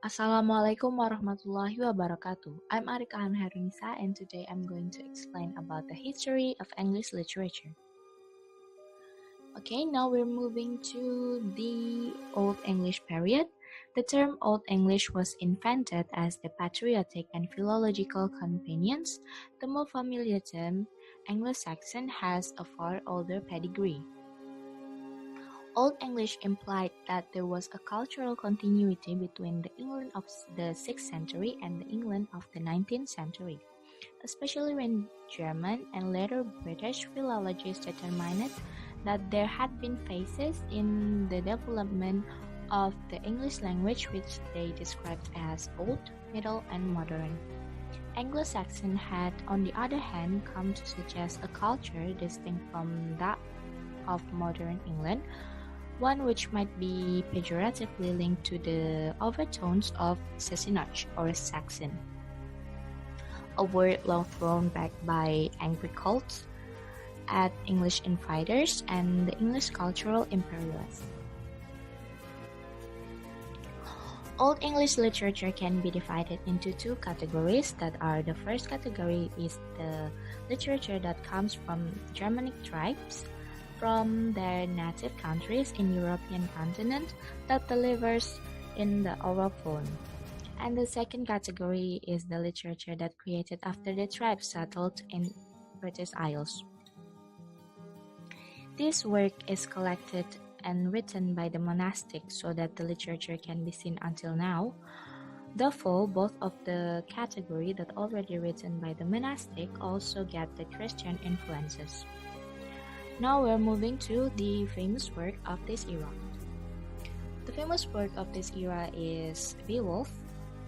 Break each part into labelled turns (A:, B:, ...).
A: Assalamualaikum warahmatullahi wabarakatuh. I'm Ariqah and today I'm going to explain about the history of English literature. Okay, now we're moving to the Old English period. The term Old English was invented as the patriotic and philological companions. The more familiar term, Anglo-Saxon, has a far older pedigree. Old English implied that there was a cultural continuity between the England of the 6th century and the England of the 19th century, especially when German and later British philologists determined that there had been phases in the development of the English language which they described as Old, Middle, and Modern. Anglo-Saxon had, on the other hand, come to suggest a culture distinct from that of modern England, one which might be pejoratively linked to the overtones of Sassenach or Saxon, a word long thrown back by angry cults at English invaders and the English cultural imperialists. Old English literature can be divided into two categories that are: the first category is the literature that comes from Germanic tribes from their native countries in European continent that delivers in the oral form. And the second category is the literature that created after the tribes settled in British Isles. This work is collected and written by the monastic so that the literature can be seen until now. Therefore, both of the category that already written by the monastic also get the Christian influences. Now we're moving to the famous work of this era. The famous work of this era is Beowulf,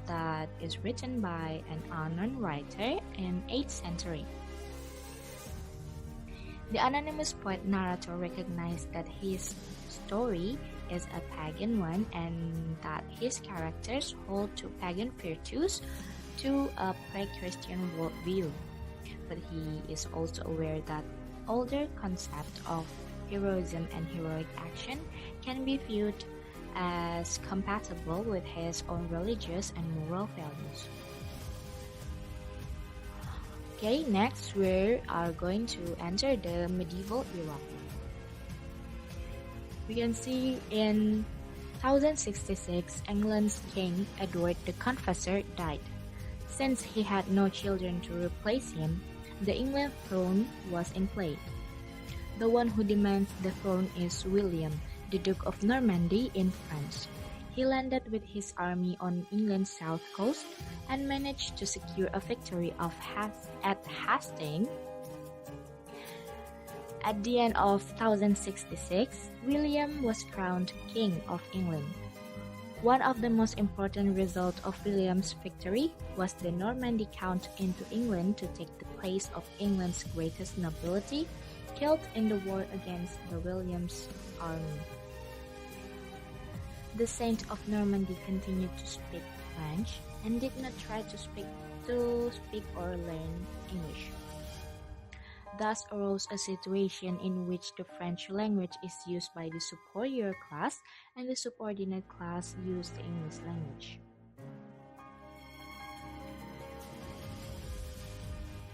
A: that is written by an unknown writer in 8th century. The anonymous poet narrator recognized that his story is a pagan one and that his characters hold to pagan virtues to a pre-Christian worldview. But he is also aware that older concept of heroism and heroic action can be viewed as compatible with his own religious and moral values. Okay, next we are going to enter the medieval era. We can see in 1066, England's King Edward the Confessor died. Since he had no children to replace him, the England throne was in play. The one who demands the throne is William, the Duke of Normandy in France. He landed with his army on England's south coast and managed to secure a victory at Hastings. At the end of 1066, William was crowned King of England. One of the most important results of William's victory was the Normandy Count into England to take the place of England's greatest nobility, killed in the war against the William's army. The Saint of Normandy continued to speak French and did not try to speak or learn English. Thus arose a situation in which the French language is used by the superior class and the subordinate class use the English language.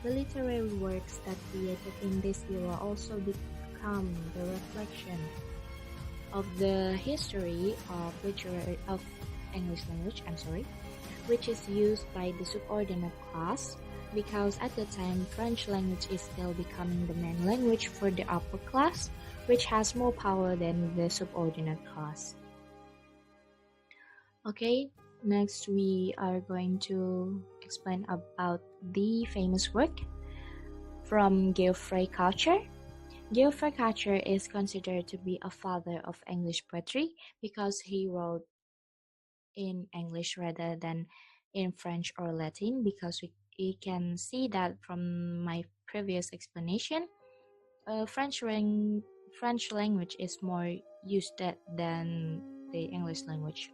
A: The literary works that created in this era also become the reflection of the history of English language, which is used by the subordinate class, because at the time French language is still becoming the main language for the upper class, which has more power than the subordinate class. Okay, next we are going to explain about the famous work from Geoffrey Chaucer. Geoffrey Chaucer is considered to be a father of English poetry because he wrote in English rather than in French or Latin, because we can see that from my previous explanation, French language is more used than the English language.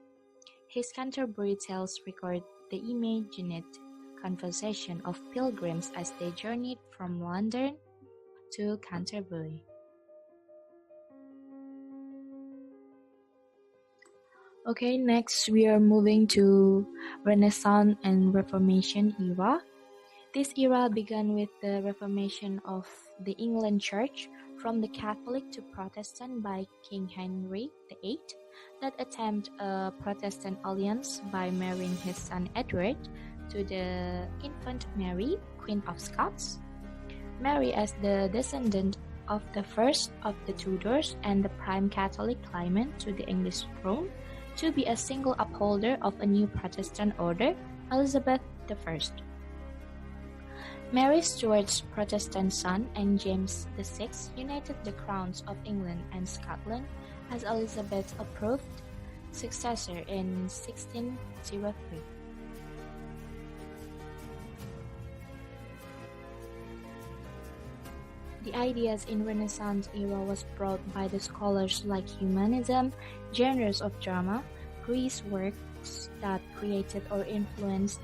A: His Canterbury Tales record the imagined conversation of pilgrims as they journeyed from London to Canterbury. Okay, next we are moving to Renaissance and Reformation era. This era began with the Reformation of the England Church from the Catholic to Protestant by King Henry VIII that attempt a Protestant alliance by marrying his son Edward to the infant Mary, Queen of Scots. Mary, as the descendant of the first of the Tudors and the prime Catholic claimant to the English throne, to be a single upholder of a new Protestant order, Elizabeth I. Mary Stuart's Protestant son and James VI united the crowns of England and Scotland as Elizabeth's approved successor in 1603. The ideas in Renaissance era was brought by the scholars like humanism, genres of drama, Greece works that created or influenced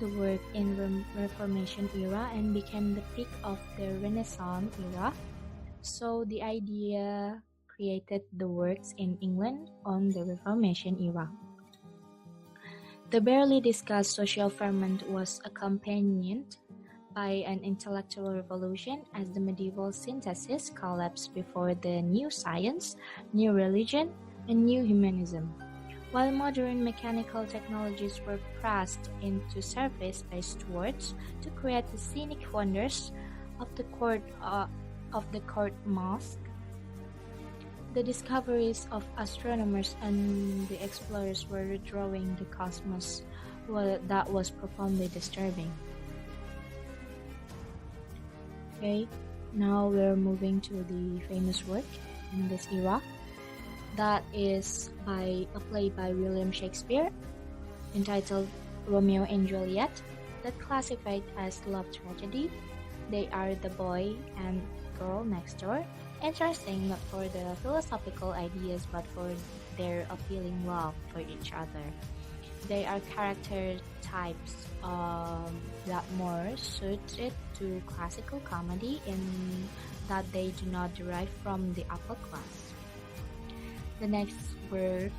A: the work in Reformation era and became the peak of the Renaissance era. So the idea created the works in England on the Reformation era. The barely discussed social ferment was accompanied by an intellectual revolution as the medieval synthesis collapsed before the new science, new religion, and new humanism. While modern mechanical technologies were pressed into service by Stuarts to create the scenic wonders of the court mosque, the discoveries of astronomers and the explorers were redrawing the cosmos that was profoundly disturbing. Okay, now we're moving to the famous work in this era. That is by a play by William Shakespeare entitled Romeo and Juliet, that classified as love tragedy. They are the boy and girl next door, interesting not for the philosophical ideas but for their appealing love for each other. They are character types that more suited to classical comedy in that they do not derive from the upper class. The next work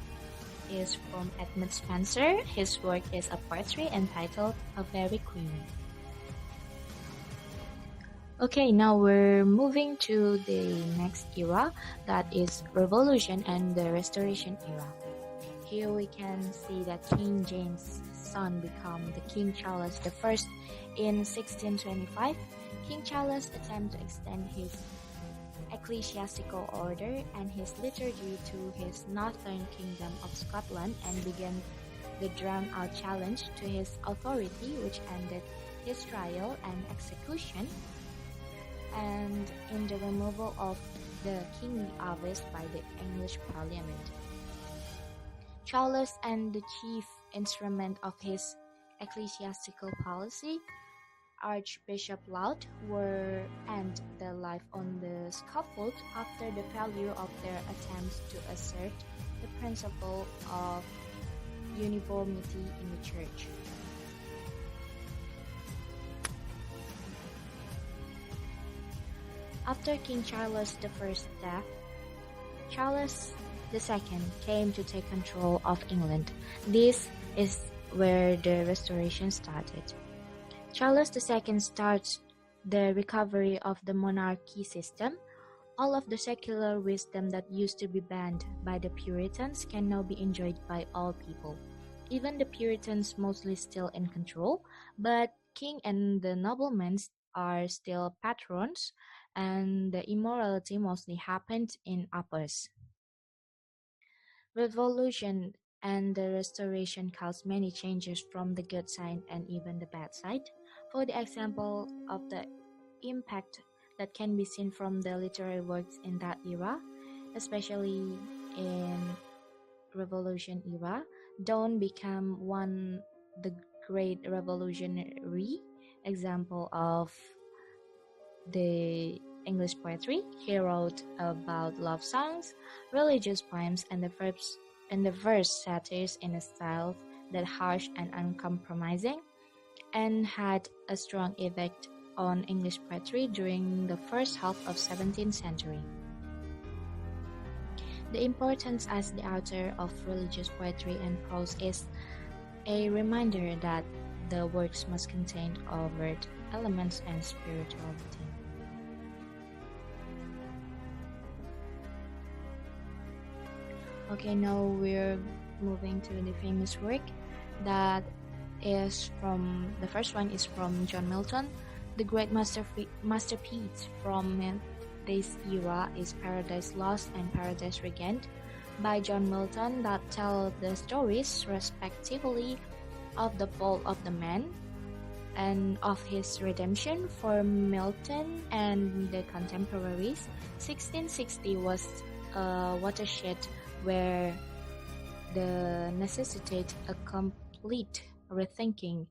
A: is from Edmund Spenser. His work is a poetry entitled A Fairy Queen. Okay, now we're moving to the next era, that is Revolution and the Restoration era. Here we can see that King James' son became the King Charles I in 1625. King Charles attempted to extend his ecclesiastical order and his liturgy to his northern kingdom of Scotland and began the drawn-out challenge to his authority, which ended his trial and execution and in the removal of the kingly office by the English Parliament. Charles and the chief instrument of his ecclesiastical policy, Archbishop Laud, were end their life on the scaffold after the failure of their attempts to assert the principle of uniformity in the Church. After King Charles I's death, Charles II came to take control of England. This is where the Restoration started. Charles II starts the recovery of the monarchy system. All of the secular wisdom that used to be banned by the Puritans can now be enjoyed by all people. Even the Puritans mostly still in control, but king and the noblemen are still patrons, and the immorality mostly happened in uppers. Revolution and the Restoration caused many changes from the good side and even the bad side. For the example of the impact that can be seen from the literary works in that era, especially in Revolution era, Donne became the great revolutionary example of the English poetry. He wrote about love songs, religious poems, and the verse satires in a style that harsh and uncompromising, and had a strong effect on English poetry during the first half of 17th century. The importance as the author of religious poetry and prose is a reminder that the works must contain overt elements and spirituality. Okay, now we're moving to the famous work that is from, the first one is from John Milton. The great masterpiece from this era is Paradise Lost and Paradise Regained by John Milton, that tell the stories respectively of the fall of the man and of his redemption. For Milton and the contemporaries, 1660 was a watershed where the necessitated a complete rethinking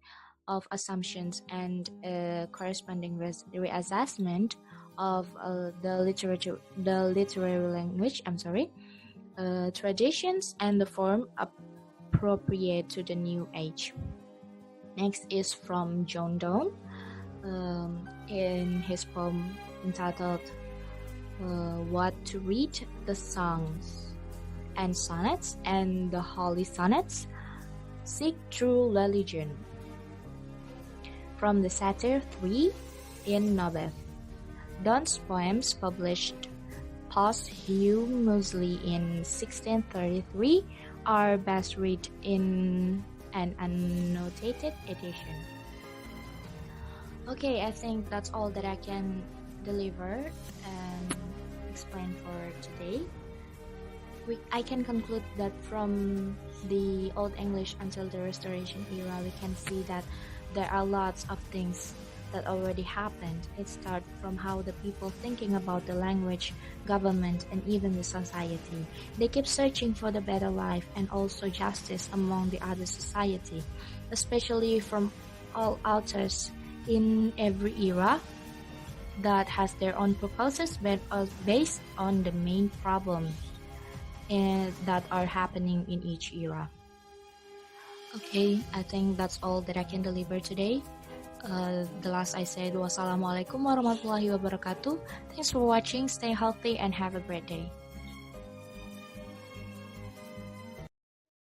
A: of assumptions and a corresponding reassessment of the literary language, traditions and the form appropriate to the new age. Next is from John Donne, in his poem entitled What to Read, the Songs and Sonnets and the Holy Sonnets, Seek True Religion. From the Satire 3 in Nobeth. Donne's poems, published posthumously in 1633, are best read in an annotated edition. Okay, I think that's all that I can deliver and explain for today. I can conclude that from the Old English until the Restoration era, we can see that there are lots of things that already happened. It starts from how the people thinking about the language, government, and even the society. They keep searching for the better life and also justice among the other society, especially from all authors in every era that has their own purposes based on the main problems that are happening in each era. Okay, I think that's all that I can deliver today. The last I said, wassalamualaikum warahmatullahi wabarakatuh. Thanks for watching, stay healthy and have a great day.